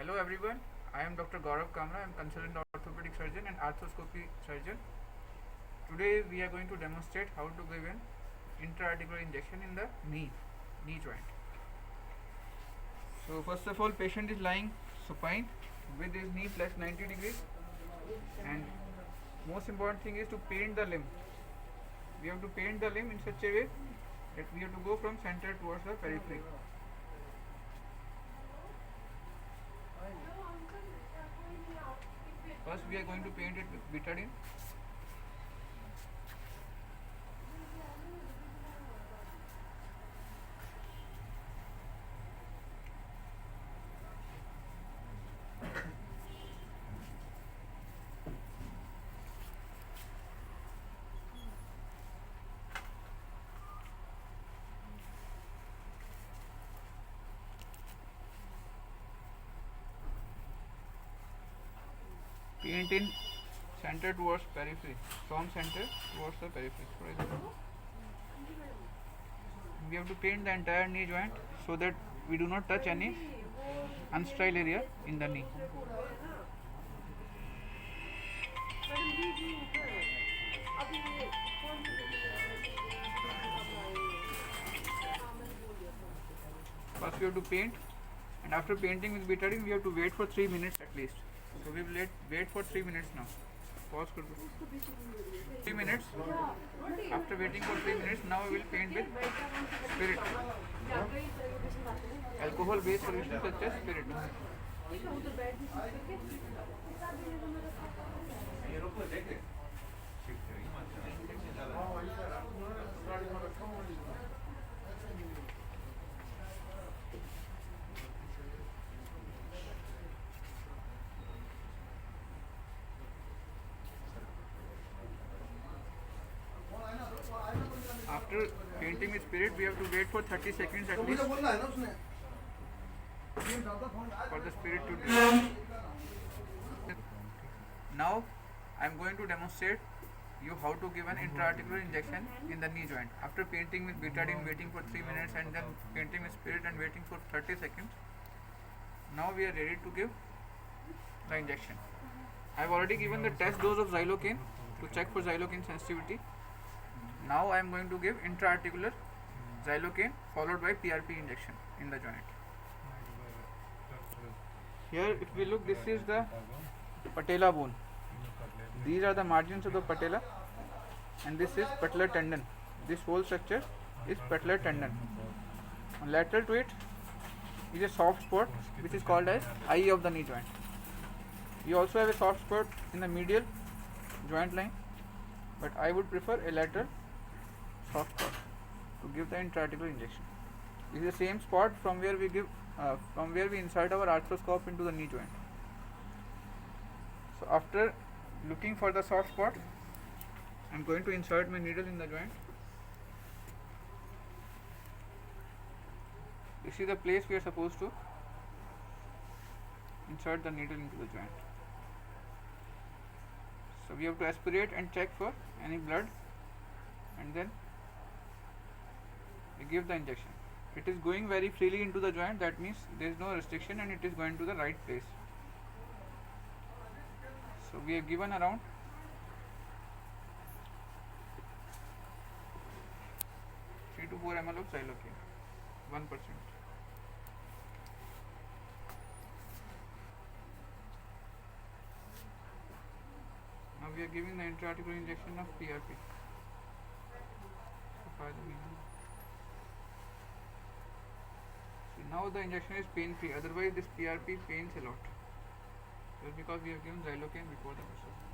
Hello everyone, I am Dr. Gaurav Kamra. I am consultant orthopedic surgeon and arthroscopy surgeon. Today we are going to demonstrate how to give an intra-articular injection in the knee joint. So first of all, patient is lying supine with his knee plus 90 degrees, and most important thing is to paint the limb. We have to paint the limb in such a way that we have to go from center towards the periphery. First we are going to paint it with betadine. Paint in center towards periphery, from center towards the periphery. For example, we have to paint the entire knee joint so that we do not touch any unsterile area in the knee. First we have to paint, and after painting with betadine we have to wait for 3 minutes at least. So we will wait for 3 minutes now. Pause कर दो. 3 minutes. After waiting for 3 minutes, now we will paint with spirit. Alcohol based solution such as spirit. After painting with spirit, we have to wait for 30 seconds at least for the spirit to dissolve. Now I am going to demonstrate you how to give an intra-articular injection in the knee joint. After painting with betadine, waiting for 3 minutes, and then painting with spirit and waiting for 30 seconds, now we are ready to give the injection. I have already given the test dose of xylocaine to check for xylocaine sensitivity. Now I am going to give intra-articular xylocaine followed by PRP injection in the joint. Here if we look, this is the patella bone. These are the margins of the patella, and this is patellar tendon. This whole structure is patellar tendon. Lateral to it is a soft spot which is called as eye of the knee joint. You also have a soft spot in the medial joint line, but I would prefer a lateral soft spot to give the intra-articular injection. This is the same spot from where we insert our arthroscope into the knee joint. So after looking for the soft spot, I am going to insert my needle in the joint. This is the place we are supposed to insert the needle into the joint. So we have to aspirate and check for any blood, and then we give the injection. It is going very freely into the joint, that means there is no restriction and it is going to the right place. So we have given around 3 to 4 ml of xylocaine, 1%. Now we are giving the intra-articular injection of PRP. So now the injection is pain free, otherwise this PRP pains a lot. Just because we have given xylocaine before the procedure.